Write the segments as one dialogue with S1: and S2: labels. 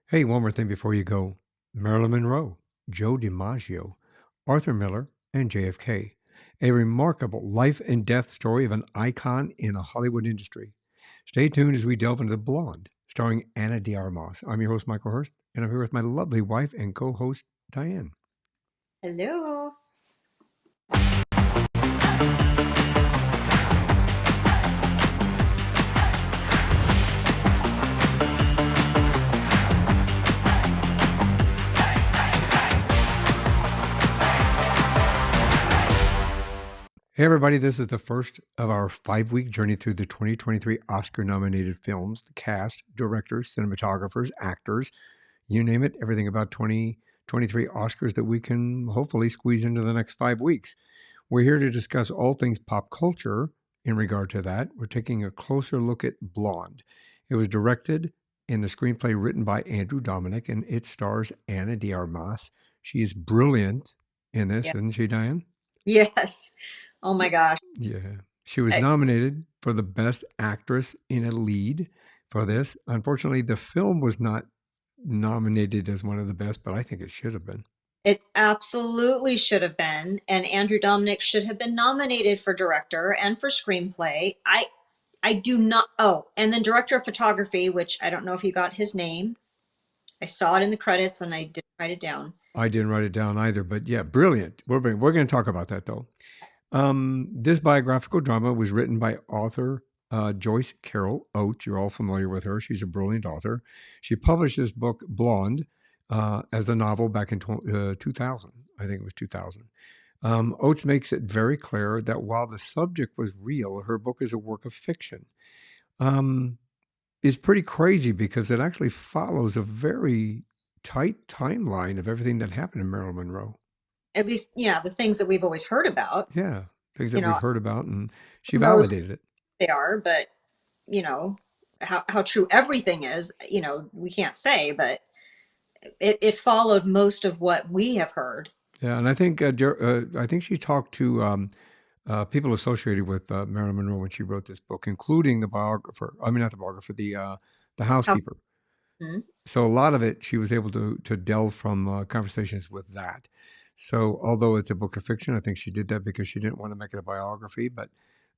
S1: Hey, one more thing before you go. Marilyn Monroe, Joe DiMaggio, Arthur Miller, and JFK. A remarkable life and death story of an icon in the Hollywood industry. Stay tuned as we delve into Blonde, starring Ana de Armas. I'm your host, Michael Hurst, and I'm here with my lovely wife and co host, Diane.
S2: Hello.
S1: Hey, everybody, this is the first of our 5 week journey through the 2023 Oscar nominated films, the cast, directors, cinematographers, actors, you name it, everything about 2023 Oscars that we can hopefully squeeze into the next 5 weeks. We're here to discuss all things pop culture in regard to that. We're taking a closer look at Blonde. It was directed in the screenplay written by Andrew Dominik, and it stars Ana de Armas. She's brilliant in this,
S2: Yeah.
S1: isn't she, Diane?
S2: Yes. Oh my gosh.
S1: Yeah. She was
S2: I,
S1: nominated for the Best Actress in a Lead for this. Unfortunately, the film was not nominated as one of the best, but I think it should have been.
S2: it absolutely should have been, and Andrew Dominik should have been nominated for director and for screenplay. I do not. Oh, and then director of photography, which I don't know if you got his name. I saw it in the credits and I didn't write it down.
S1: I didn't write it down either, but yeah, brilliant. We're going to talk about that though. This biographical drama was written by author Joyce Carol Oates. You're all familiar with her. She's a brilliant author. She published this book, Blonde, as a novel back in 2000. I think it was 2000. Oates makes it very clear that while the subject was real, her book is a work of fiction. Um, it's pretty crazy because it actually follows a very tight timeline of everything that happened in Marilyn Monroe.
S2: At least, yeah, the things that we've always heard about.
S1: Yeah, things
S2: You
S1: that we've
S2: know,
S1: heard about, and she
S2: who knows
S1: validated it.
S2: they are, but you know, how true everything is, we can't say, but it followed most of what we have heard.
S1: Yeah, and I think she talked to people associated with Marilyn Monroe when she wrote this book, including the biographer. I mean, not the biographer, the
S2: How
S1: housekeeper.
S2: hmm,
S1: So a lot of it, she was able to delve from conversations with that. So although it's a book of fiction, I think she did that because she didn't want to make it a biography. But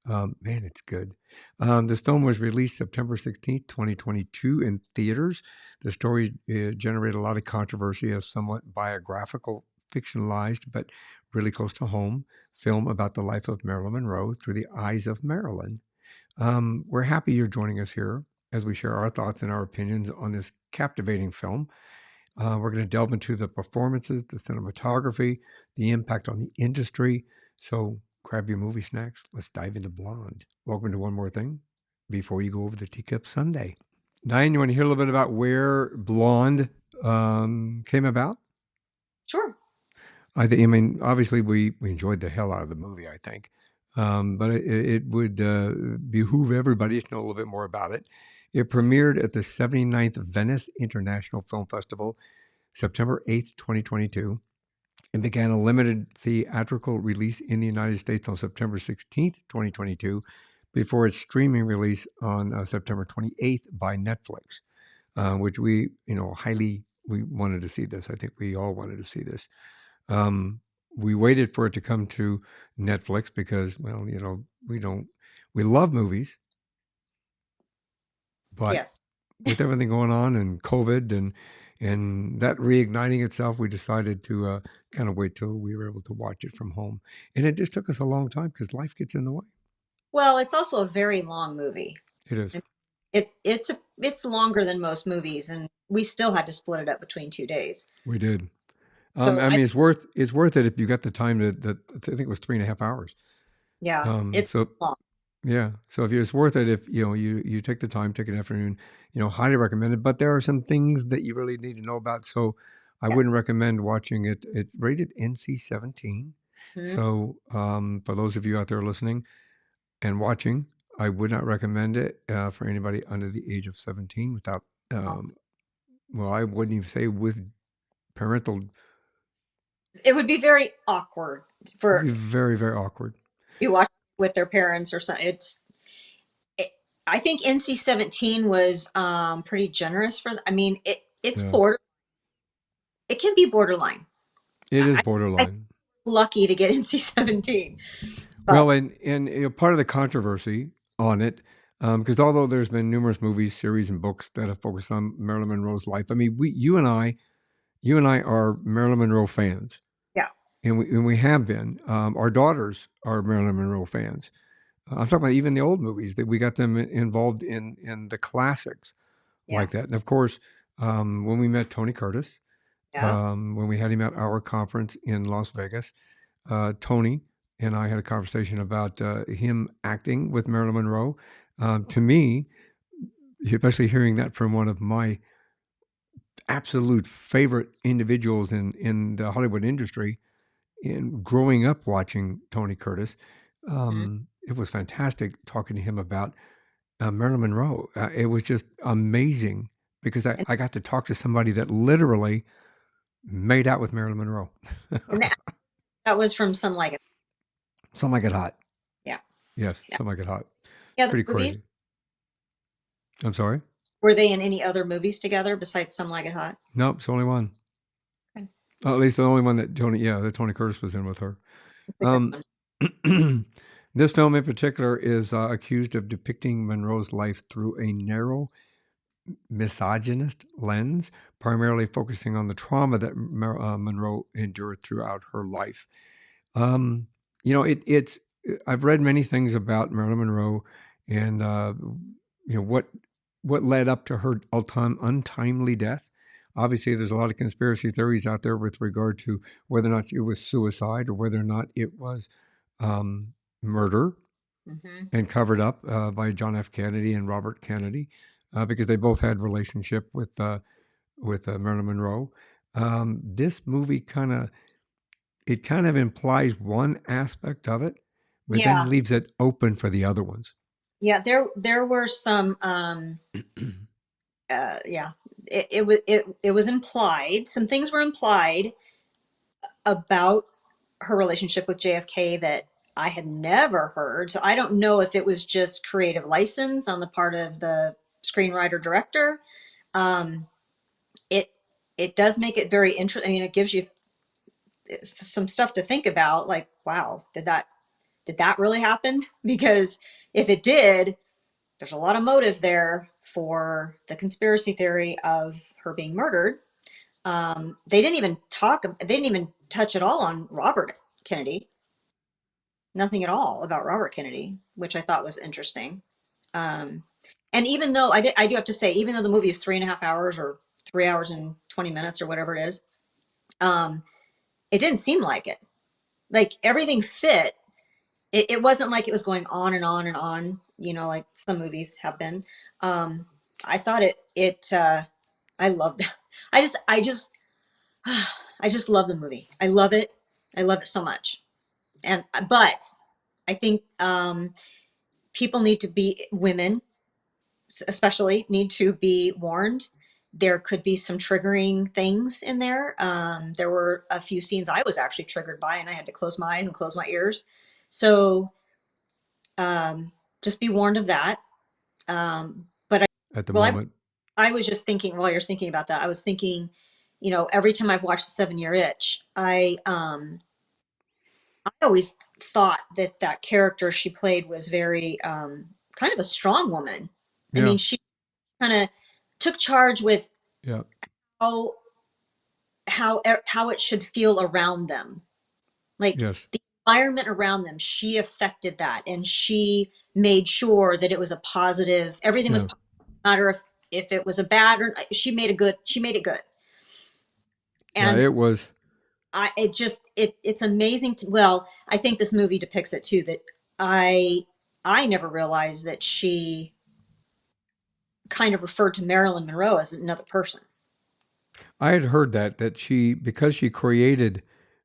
S1: man, it's good. This film was released September 16th, 2022 in theaters. The story generated a lot of controversy as somewhat biographical, fictionalized, but really close to home film about the life of Marilyn Monroe through the eyes of Marilyn. We're happy you're joining us here as we share our thoughts and our opinions on this captivating film. We're going to delve into the performances, the cinematography, the impact on the industry. So grab your movie snacks. Let's dive into Blonde. Welcome to One More Thing before you go over the Teacup Sunday. Diane, you want to hear a little bit about where Blonde came about?
S2: sure.
S1: I mean, obviously, we enjoyed the hell out of the movie, I think. But it would behoove everybody to know a little bit more about it. It premiered at the 79th Venice International Film Festival, September 8th, 2022, and began a limited theatrical release in the United States on September 16th, 2022, before its streaming release on September 28th by Netflix, which we wanted to see this. I think we all wanted to see this. Um, we waited for it to come to Netflix because, well, we love movies, but
S2: Yes.
S1: with everything going on and COVID and that reigniting itself, we decided to kind of wait till we were able to watch it from home. And it just took us a long time because life gets in the way.
S2: Well, it's also a very long movie.
S1: It is.
S2: It's longer than most movies, and we still had to split it up between 2 days.
S1: We did.
S2: So
S1: I
S2: I
S1: mean, it's worth it if you got the time I think it was 3.5 hours.
S2: Yeah,
S1: Um,
S2: it's
S1: so
S2: long.
S1: Yeah. So if it's worth it, if you take the time, take an afternoon, highly recommend it. But there are some things that you really need to know about. So I
S2: Yeah.
S1: wouldn't recommend watching it. It's rated NC-17.
S2: Mhm.
S1: So for those of you out there listening and watching, I would not recommend it for anybody under the age of 17 without,
S2: Um,
S1: um, well, I wouldn't even say with parental.
S2: it would be very awkward
S1: It'd
S2: for
S1: be very, very awkward.
S2: you watch with their parents or something. It, I think NC-17 was pretty generous for. I mean, it's
S1: Yeah,
S2: border. It can be borderline.
S1: it is
S2: I'm
S1: borderline.
S2: lucky to get NC-17, but
S1: Well, and you know, part of the controversy on it, because although there's been numerous movies, series, and books that have focused on Marilyn Monroe's life, I mean, you and I are Marilyn Monroe fans,
S2: yeah,
S1: and we have been. Our daughters are Marilyn Monroe fans. I'm talking about even the old movies that we got them involved in the classics
S2: yeah,
S1: like that. And of course, when we met Tony Curtis,
S2: yeah.
S1: when we had him at our conference in Las Vegas, Tony and I had a conversation about him acting with Marilyn Monroe. To me, especially hearing that from one of my absolute favorite individuals in the Hollywood industry, in growing up watching Tony Curtis,
S2: Mhm.
S1: it was fantastic talking to him about Marilyn Monroe. It was just amazing because
S2: And,
S1: I got to talk to somebody that literally made out with Marilyn Monroe.
S2: and that was from Some Like It.
S1: Some like it hot.
S2: Yeah,
S1: Yes,
S2: yeah,
S1: some like it hot.
S2: yeah. The
S1: Pretty
S2: movies,
S1: crazy. I'm sorry.
S2: were they in any other movies together besides Some Like It Hot?
S1: Nope, it's only one.
S2: Okay.
S1: At least the only one that Tony Curtis was in with her.
S2: It's a good
S1: Um,
S2: one.
S1: this film in particular is accused of depicting Monroe's life through a narrow, misogynist lens, primarily focusing on the trauma that Monroe endured throughout her life. Um, you know, it's. I've read many things about Marilyn Monroe, and you know what led up to her untimely death. Obviously, there's a lot of conspiracy theories out there with regard to whether or not it was suicide or whether or not it was murder
S2: Hmm.
S1: and covered up by John F. Kennedy and Robert Kennedy, because they both had relationship with Marilyn Monroe. This movie kind of implies one aspect of it, but then
S2: Yeah,
S1: leaves it open for the other ones.
S2: yeah. There were some. Yeah, it was implied. Some things were implied about her relationship with JFK that I had never heard. So I don't know if it was just creative license on the part of the screenwriter director. Um, it it does make it very interesting. I mean, it gives you some stuff to think about. Like, wow, did that really happen? Because if it did, there's a lot of motive there for the conspiracy theory of her being murdered. They didn't even talk. They didn't even touch at all on Robert Kennedy. Nothing at all about Robert Kennedy, which I thought was interesting. Um, and even though I do have to say, even though the movie is 3.5 hours or 3 hours and 20 minutes or whatever it is, um, it didn't seem like it. Like everything fit. It wasn't like it was going on and on and on, like some movies have been. Um, I thought I loved it. I just, I just love the movie. I love it. I love it so much. But I think people need to be women, especially, need to be warned. There could be some triggering things in there. There were a few scenes I was actually triggered by, and I had to close my eyes and close my ears. So just be warned of that. But
S1: At the
S2: well,
S1: moment.
S2: I was just thinking while you're thinking about that, I was thinking, every time I've watched The 7 Year Itch, I always thought that that character she played was very kind of a strong woman. I
S1: Yeah.
S2: mean, she kind of took charge with
S1: Yeah.
S2: how how it should feel around them. Like
S1: Yes.
S2: the environment around them, she affected that, and she made sure that it was a positive. Everything was
S1: Yeah.
S2: positive, no matter if it was a bad or she made a good. She made it good,
S1: Yeah.
S2: and
S1: It was.
S2: it's amazing. Well, I think this movie depicts it too. That I I never realized that she kind of referred to Marilyn Monroe as another person.
S1: I had heard that she because she created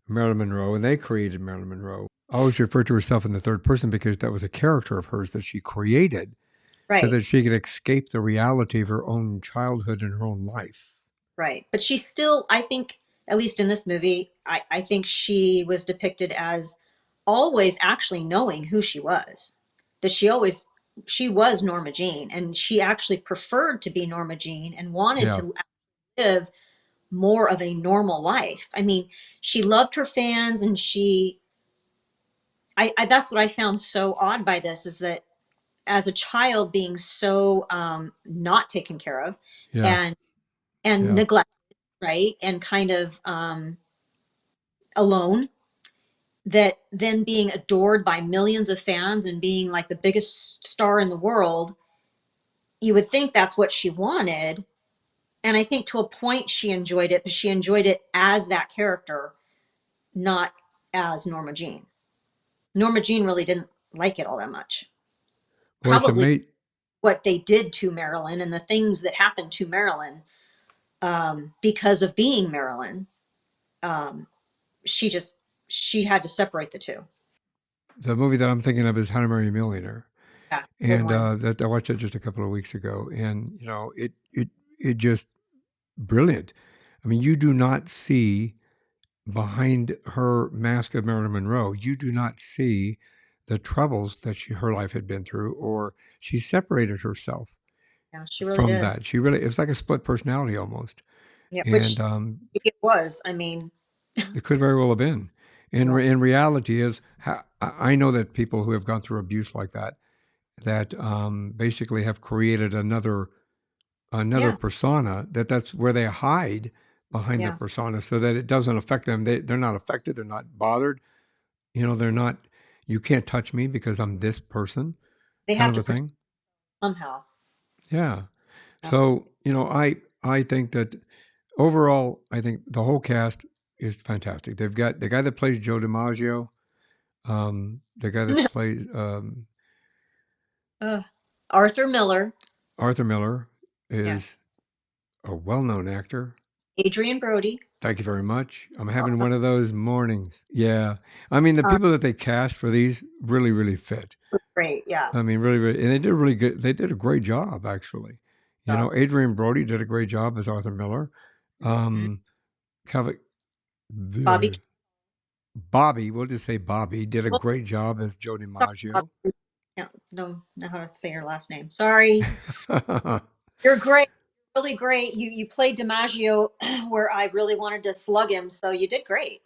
S1: Marilyn Monroe and they created Marilyn Monroe. Always referred to herself in the third person because that was a character of hers that she created so
S2: Right,
S1: that she could escape the reality of her own childhood and her own life.
S2: right. But she still, I think, at least in this movie, I think she was depicted as always actually knowing who she was. That she was Norma Jean, and she actually preferred to be Norma Jean and wanted
S1: Yeah.
S2: to live more of a normal life. I mean, she loved her fans, and I that's what I found so odd by this, is that as a child being so not taken care of,
S1: Yeah.
S2: and
S1: Yeah.
S2: neglected, right? And kind of alone, that then being adored by millions of fans and being like the biggest star in the world, you would think that's what she wanted. And I think to a point she enjoyed it, but she enjoyed it as that character, not as Norma Jean. Norma Jean really didn't like it all that much.
S1: Well, it's a
S2: Probably
S1: mate.
S2: what they did to Marilyn and the things that happened to Marilyn, because of being Marilyn, um, she just she had to separate the two.
S1: The movie that I'm thinking of is How to Marry a Millionaire,
S2: Yeah, good
S1: and
S2: one.
S1: that I watched it just a couple of weeks ago, and it just brilliant. I mean, you do not see behind her mask of Marilyn Monroe, you do not see the troubles that her life had been through, or she separated herself
S2: Yeah, she really
S1: from
S2: did.
S1: that. She really, it's like a split personality almost.
S2: Yeah,
S1: And
S2: which it was. I mean,
S1: it could very well have been.
S2: yeah,
S1: In reality, is I know that people who have gone through abuse like that, that basically have created another
S2: yeah,
S1: persona, that's where they hide behind the
S2: yeah.
S1: persona so that it doesn't affect them. They're not affected. They're not bothered. They're not, you can't touch me because I'm this person
S2: They
S1: kind
S2: have
S1: of
S2: to
S1: a
S2: protect
S1: thing.
S2: somehow.
S1: Yeah.
S2: Yeah.
S1: So, I think that overall, I think the whole cast is fantastic. They've got the guy that plays Joe DiMaggio, the guy that plays
S2: uh, Arthur Miller.
S1: Arthur Miller
S2: Yeah.
S1: is a well known actor.
S2: Adrian Brody.
S1: Thank you very much. I'm having one of those mornings. Yeah. I mean, the
S2: Um,
S1: people that they cast for these really, really fit.
S2: Great. Yeah.
S1: I mean, really, really, and they did really good. They did a great job, actually.
S2: Job.
S1: Adrian Brody did a great job as Arthur Miller.
S2: Mhm.
S1: Um, Kavik,
S2: Bobby.
S1: Bobby, we'll just say Bobby, did a
S2: Well,
S1: great job as Joe
S2: Bobby,
S1: DiMaggio.
S2: don't know how to say your last name. Sorry. You're great. Really great. You played DiMaggio where I really wanted to slug him, so you did great.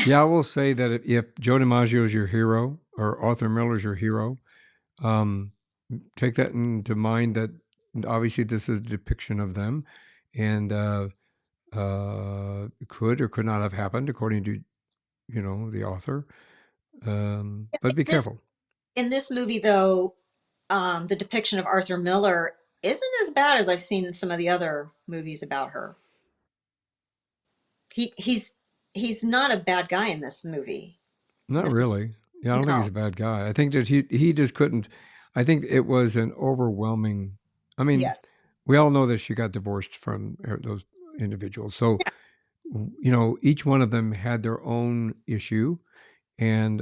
S1: Yeah, I will say that if Joe DiMaggio is your hero or Arthur Miller is your hero, um, take that into mind that obviously this is a depiction of them, and could or could not have happened according to the author. But be
S2: This
S1: careful.
S2: in this movie, though, the depiction of Arthur Miller isn't as bad as I've seen in some of the other movies about her. He he's not a bad guy in this movie.
S1: Not
S2: This
S1: really. Yeah, I don't think he's
S2: no.
S1: a bad guy. I think that he just couldn't. I think it was an overwhelming. I mean,
S2: Yes.
S1: we all know that she got divorced from those individuals. So each one of them had their own issue, and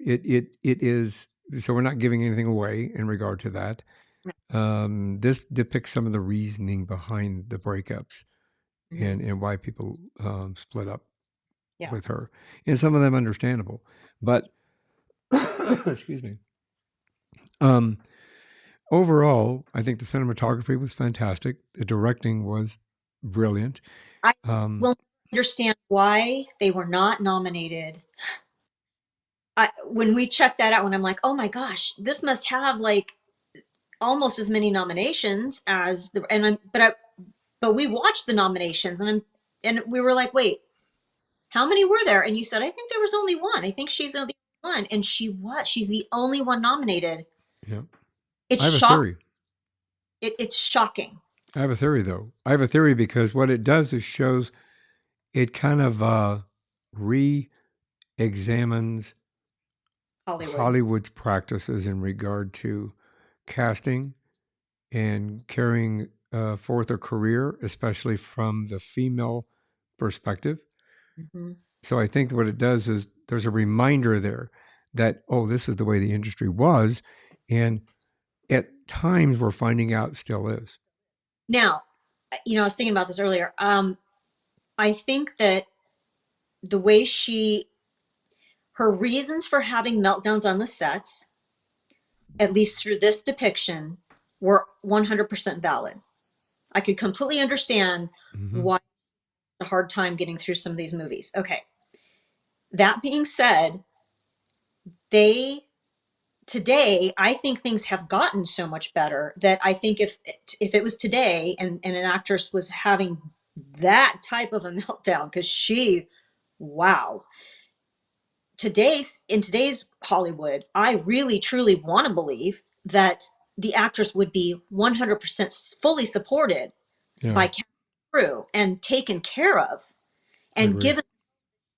S1: it is. So we're not giving anything away in regard to that. This depicts some of the reasoning behind the breakups
S2: Hmm.
S1: and why people split up
S2: Yeah.
S1: with her, and some of them understandable. But excuse me. Um, Overall, I think the cinematography was fantastic. The directing was brilliant.
S2: I
S1: Um,
S2: will understand why they were not nominated. When we checked that out, when I'm like, oh my gosh, this must have like almost as many nominations as the and I'm but we watched the nominations, and we were like, wait, how many were there? And you said, I think there was only one. I think she's the only one, and she's the only one nominated.
S1: yeah,
S2: It's
S1: I have a
S2: shocking.
S1: theory.
S2: It's shocking.
S1: I have a theory, though. I have a theory because what it does is shows it kind of re-examines
S2: Hollywood.
S1: Hollywood's practices in regard to casting and carrying forth a career, especially from the female perspective.
S2: Hmm.
S1: So I think what it does is there's a reminder there that, oh, this is the way the industry was. And at times we're finding out still is.
S2: Now, I was thinking about this earlier. I think that the way her reasons for having meltdowns on the sets, at least through this depiction, were 100% valid. I could completely understand
S1: Mm-hmm.
S2: why a hard time getting through some of these movies. Okay. That being said, they today I think things have gotten so much better that I think if it was today and an actress was having that type of a meltdown, because she, wow, in today's Hollywood, I really truly want to believe that the actress would be 100% fully supported
S1: Yeah,
S2: by cast and crew and taken care of
S1: I
S2: and
S1: agree.
S2: given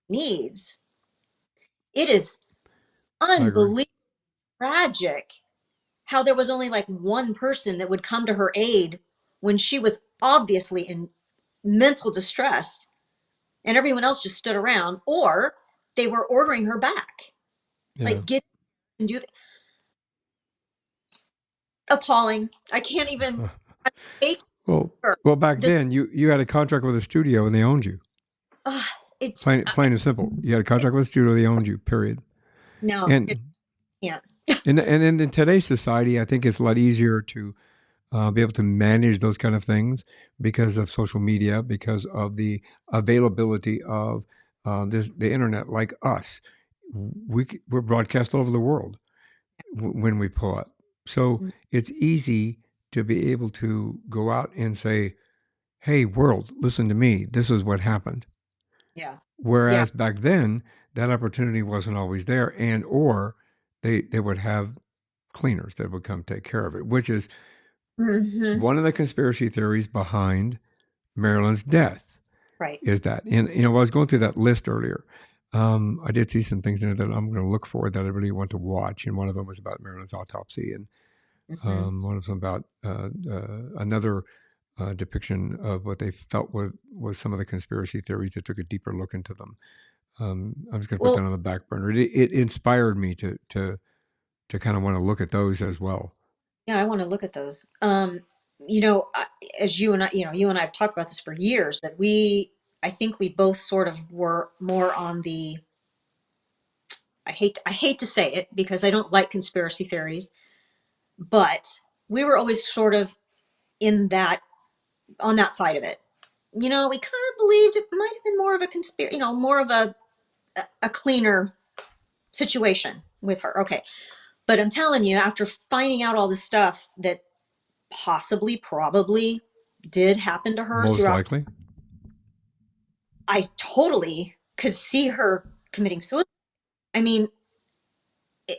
S2: needs. It is
S1: I agree.
S2: unbelievably tragic how there was only like one person that would come to her aid when she was obviously in mental distress, and everyone else just stood around, or they were ordering her back.
S1: Yeah.
S2: Like, get and do appalling. I can't even take
S1: Well,
S2: her.
S1: well, back
S2: This,
S1: then you had a contract with a studio and they owned you.
S2: uh, it's
S1: Plain and simple. You had a contract with a studio, they owned you. Period.
S2: no, it
S1: And
S2: can't.
S1: in today's society, I think it's a lot easier to be able to manage those kind of things because of social media, because of the availability of the internet. Like us, we're broadcast all over the world when we pull up. So it's easy to be able to go out and say, "Hey, world, listen to me. This is what happened."
S2: Yeah, yeah.
S1: Whereas back then, that opportunity wasn't always there, and or they would have cleaners that would come take care of it, which is
S2: Hmm.
S1: one of the conspiracy theories behind Marilyn's death.
S2: Right.
S1: Is that, and I was going through that list earlier. I did see some things in it that I'm going to look for that I really want to watch, and one of them was about Marilyn's autopsy, and
S2: Hmm.
S1: one of them about another depiction of what they felt was some of the conspiracy theories that took a deeper look into them. I'm just going to put that
S2: Well,
S1: on the back burner. It inspired me to kind of want to look at those as well.
S2: yeah, I want to look at those. As you and I, you and I have talked about this for years, that I think we both sort of were more on the, I hate to say it because I don't like conspiracy theories, but we were always sort of in that, on that side of it. We kind of believed it might have been more of a conspiracy, more of a cleaner situation with her. Okay. But I'm telling you, after finding out all this stuff that possibly, probably did happen to her
S1: Most
S2: throughout,
S1: likely.
S2: I totally could see her committing suicide. I mean,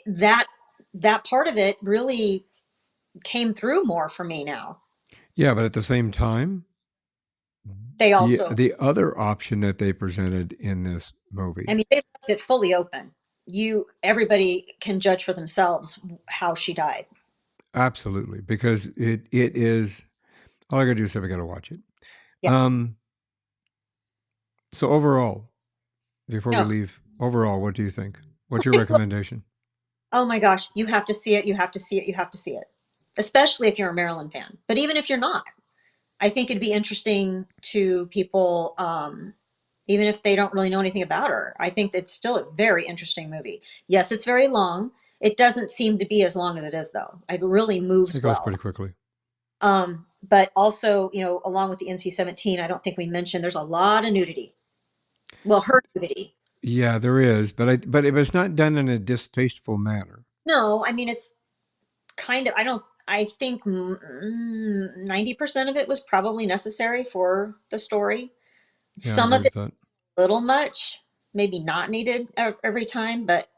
S2: that part of it really came through more for me now.
S1: Yeah, but at the same time,
S2: They
S1: the
S2: also,
S1: the other option that they presented in this
S2: I
S1: movie,
S2: mean, they left it fully open. Everybody can judge for themselves how she died.
S1: absolutely, because it is all I got to do is say I got to watch it.
S2: Yeah.
S1: Um, so overall, before we
S2: No.
S1: leave, overall, what do you think? What's your recommendation?
S2: Oh my gosh, you have to see it. You have to see it. You have to see it. Especially if you're a Maryland fan. But even if you're not, I think it'd be interesting to people, even if they don't really know anything about her. I think it's still a very interesting movie. Yes, it's very long. It doesn't seem to be as long as it is, though. It really
S1: It
S2: moves
S1: goes
S2: well.
S1: pretty quickly.
S2: But also, along with the NC-17, I don't think we mentioned there's a lot of nudity. Well, her nudity.
S1: Yeah, there is, but it's not done in a distasteful manner.
S2: No, I mean, it's kind of, I think 90% of it was probably necessary for the story.
S1: Yeah, I
S2: Some
S1: agree
S2: of
S1: with
S2: it
S1: that.
S2: a little much, maybe not needed every time, but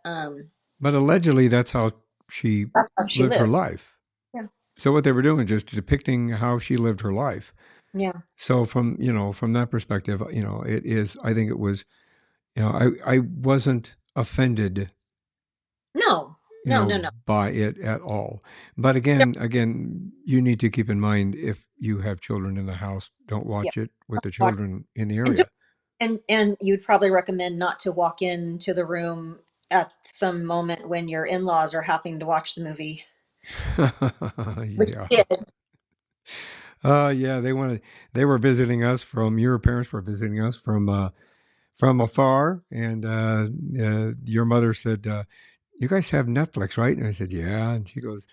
S1: But allegedly, that's how she
S2: that's how she
S1: lived her
S2: lived.
S1: life.
S2: Yeah.
S1: So what they were doing is just depicting how she lived her life.
S2: Yeah.
S1: So from that perspective, it is. I think it was. I wasn't offended,
S2: No, no, no, no.
S1: by it at all. But
S2: Yeah.
S1: again, you need to keep in mind if you have children in the house, don't
S2: Yeah.
S1: watch it with the
S2: Watch-
S1: children in the
S2: And, do-
S1: area.
S2: and you'd probably recommend not to walk into the room at some moment when your in-laws are happening to watch the movie, which
S1: Yeah.
S2: you did.
S1: Yeah, they were visiting us from your parents were visiting us from afar, and your mother said, "You guys have Netflix, right?" And I said, "Yeah." And she goes,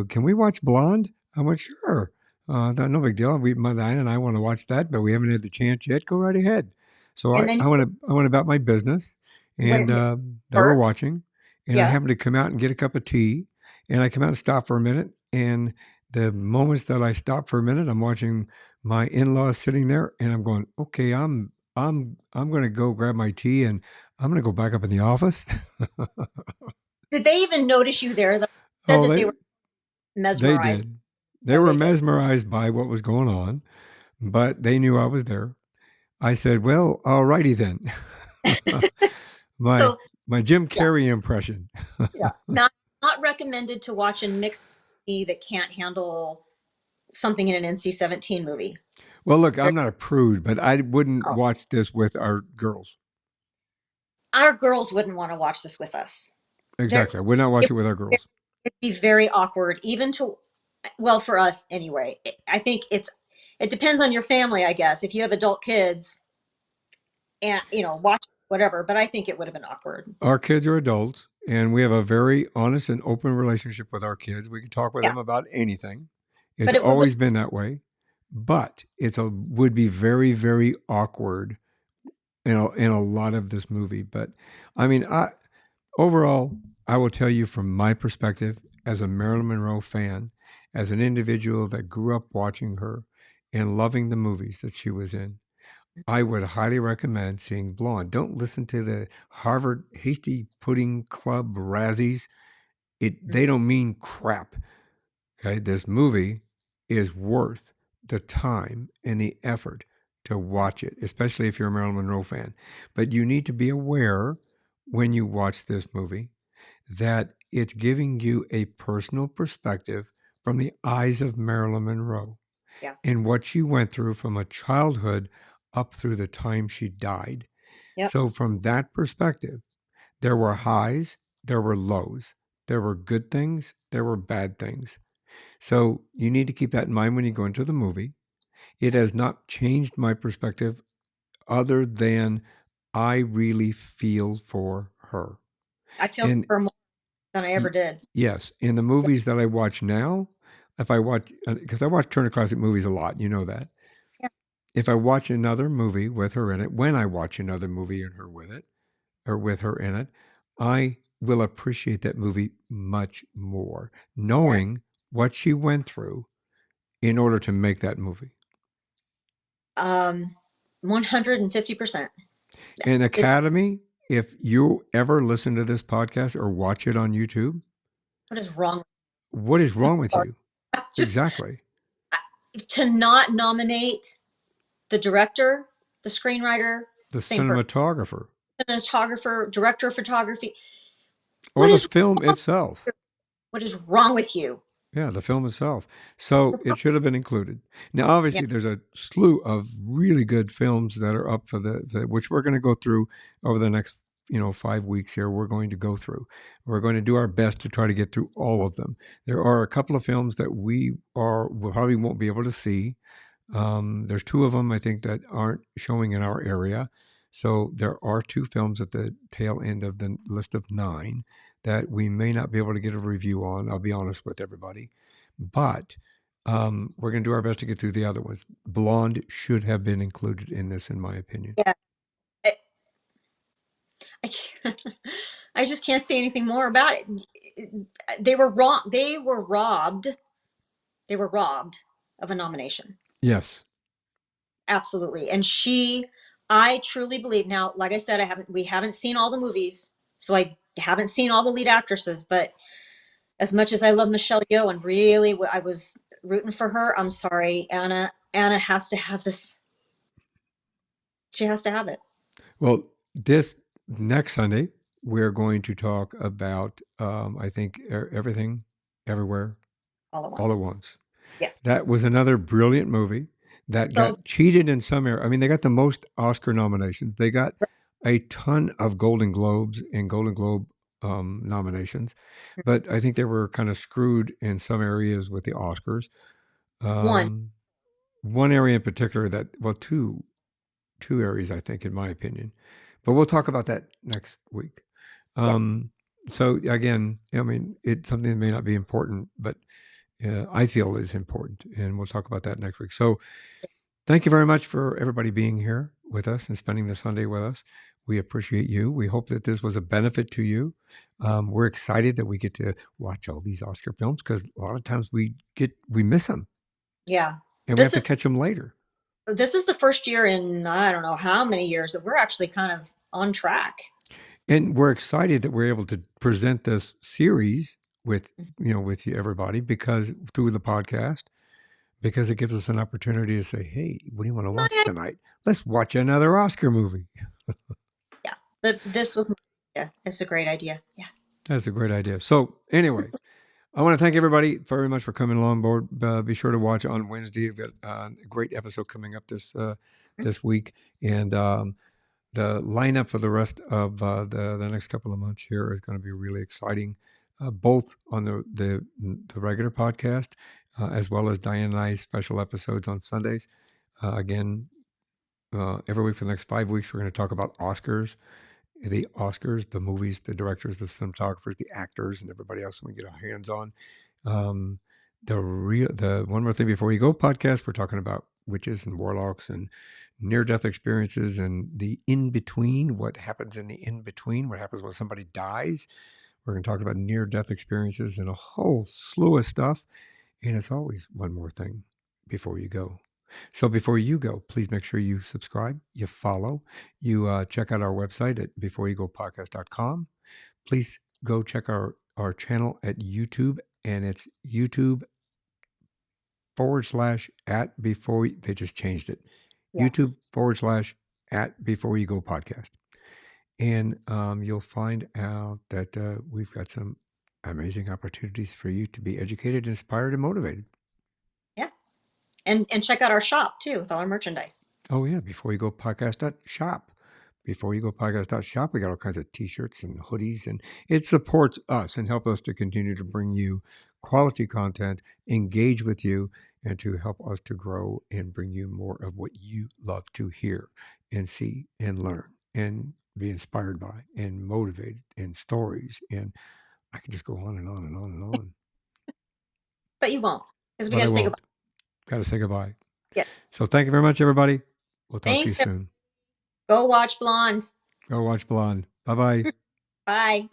S1: "Can we watch Blonde?" I went, "Sure." No big deal. My Diane and I want to watch that, but we haven't had the chance yet. Go right ahead. So
S2: And then
S1: I went about my business, and
S2: went into
S1: they were
S2: work.
S1: watching, and I
S2: Yeah.
S1: happened to come out and get a cup of tea, and I come out and stop for a minute, and the moments that I stop for a minute, I'm watching my in-laws sitting there, and I'm going, okay, I'm going to go grab my tea, and I'm going to go back up in the office.
S2: Did they even notice you there, though? Said
S1: Oh,
S2: that they were
S1: they
S2: mesmerized.
S1: did. They
S2: Oh,
S1: were
S2: they did.
S1: mesmerized by what was going on, but they knew I was there. I said, "Well, alrighty then." my
S2: So
S1: my Jim
S2: yeah,
S1: Carrey impression.
S2: yeah. Not recommended to watch in mixed that can't handle something in an NC-17 movie.
S1: Well, look,
S2: There-
S1: I'm not a prude, but I wouldn't
S2: oh.
S1: watch this with our girls.
S2: Our girls wouldn't want to watch this with us. There,
S1: Exactly, I would not watch
S2: it,
S1: it with our girls.
S2: it'd be very awkward, even to, well, for us anyway. I think it depends on your family, I guess. If you have adult kids and watch whatever, but I think it would have been awkward.
S1: Our kids are adults, and we have a very honest and open relationship with our kids. We can talk with
S2: Yeah,
S1: them about anything. It's
S2: but it would look.
S1: always been that way, but it's a would be very very awkward in a lot of this movie. But I mean, overall, I will tell you from my perspective as a Marilyn Monroe fan, as an individual that grew up watching her and loving the movies that she was in, I would highly recommend seeing Blonde. Don't listen to the Harvard Hasty Pudding Club Razzies. They don't mean crap. Okay, this movie is worth the time and the effort to watch it, especially if you're a Marilyn Monroe fan. But you need to be aware when you watch this movie that it's giving you a personal perspective from the eyes of Marilyn Monroe
S2: Yeah.
S1: and what she went through from a childhood up through the time she died.
S2: Yep.
S1: So, from that perspective, there were highs, there were lows, there were good things, there were bad things. So, you need to keep that in mind when you go into the movie. It has not changed my perspective other than I really feel for her.
S2: I feel
S1: And
S2: for her more than I ever did.
S1: yes, in the movies that I watch now, if I watch, because I watch Turner Classic Movies a lot, you know that.
S2: Yeah.
S1: If I watch another movie with her in it, when I watch another movie and her with it, or with her in it, I will appreciate that movie much more,
S2: Yeah.
S1: knowing what she went through in order to make that movie.
S2: 150%.
S1: And
S2: It,
S1: Academy, if you ever listen to this podcast or watch it on YouTube,
S2: what is wrong?
S1: what is wrong with you?
S2: Just
S1: Exactly.
S2: to not nominate the director, the screenwriter,
S1: The
S2: same person,
S1: cinematographer
S2: cinematographer, director of photography.
S1: or
S2: What
S1: the
S2: is
S1: film itself.
S2: what is wrong with you?
S1: Yeah, the film itself. So it should have been included. Now,
S2: Yeah.
S1: obviously, there's a slew of really good films that are up for which we're going to go through over the next 5 weeks here. We're going to go through. We're going to do our best to try to get through all of them. There are a couple of films that we probably won't be able to see. There's two of them I think that aren't showing in our area. So there are two films at the tail end of the list of nine that we may not be able to get a review on. I'll be honest with everybody, but we're going to do our best to get through the other ones. Blonde should have been included in this, in my opinion.
S2: Yeah. I, I, can't, I just can't say anything more about it. They were wrong. They were robbed. They were robbed of a nomination.
S1: Yes.
S2: Absolutely. And I truly believe now, like I said, we haven't seen all the movies, so I haven't seen all the lead actresses, but as much as I love Michelle Yeoh and really I was rooting for her, I'm sorry, Anna has to have this. She has to have it
S1: Well, this next Sunday we're going to talk about I think everything, everywhere,
S2: all at
S1: all
S2: once.
S1: at once.
S2: Yes.
S1: That was another brilliant movie that
S2: So
S1: got cheated in some area. I mean, they got the most Oscar nominations. They got a ton of Golden Globes and Golden Globe nominations, but I think they were kind of screwed in some areas with the Oscars.
S2: one,
S1: Um, one area in particular that, well, two areas, I think, in my opinion. But we'll talk about that next week.
S2: yeah,
S1: Um, so again, I mean, it's something that may not be important, but I feel is important. And we'll talk about that next week. So thank you very much for everybody being here with us and spending the Sunday with us. We appreciate you. We hope that this was a benefit to you. We're excited that we get to watch all these Oscar films because a lot of times we miss them
S2: Yeah.
S1: and we have
S2: This
S1: to
S2: is
S1: catch them later.
S2: this is the first year in I don't know how many years that we're actually kind of on track.
S1: And we're excited that we're able to present this series with with you everybody because through the podcast because it gives us an opportunity to say, hey, what do you want to watch tonight? Let's watch another Oscar movie.
S2: Yeah. This was yeah, it's a great idea. Yeah.
S1: That's a great idea. So anyway, I want to thank everybody very much for coming along board. Be sure to watch on Wednesday. We've got a great episode coming up this week, and the lineup for the rest of the next couple of months here is going to be really exciting, both on the regular podcast as well as Diane and I's special episodes on Sundays. Again, every week for the next 5 weeks, we're going to talk about the Oscars, the movies, the directors, the cinematographers, the actors, and everybody else we get our hands on. The One More Thing Before You Go podcast, we're talking about witches and warlocks and near-death experiences and the in-between, what happens in the in-between, what happens when somebody dies. We're going to talk about near-death experiences and a whole slew of stuff. And it's always one more thing before you go. So before you go, please make sure you subscribe, you follow, you check out our website at beforeyougopodcast.com. Please go check our channel at YouTube, and it's YouTube /@ before they just changed it.
S2: Yeah.
S1: YouTube /@ before you go podcast. And you'll find out that we've got some amazing opportunities for you to be educated, inspired, and motivated.
S2: Yeah. And check out our shop too with all our merchandise.
S1: Oh, yeah. Before you go podcast.shop. Before you go podcast.shop, we got all kinds of t-shirts and hoodies, and it supports us and helps us to continue to bring you quality content, engage with you, and to help us to grow and bring you more of what you love to hear and see and learn and be inspired by and motivated and stories. And I can just go on and on and on and on.
S2: But you won't, because we
S1: But
S2: got
S1: I
S2: to say
S1: won't.
S2: goodbye.
S1: Got to say goodbye.
S2: Yes.
S1: So thank you very much, everybody. We'll talk to you
S2: Thanks.
S1: soon.
S2: Go watch Blonde.
S1: Go watch Blonde. Bye-bye.
S2: Bye.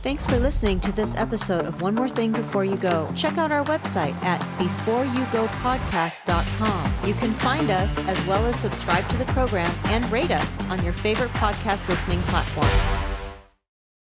S3: Thanks for listening to this episode of One More Thing Before You Go. Check out our website at beforeyougopodcast.com. You can find us as well as subscribe to the program and rate us on your favorite podcast listening platform.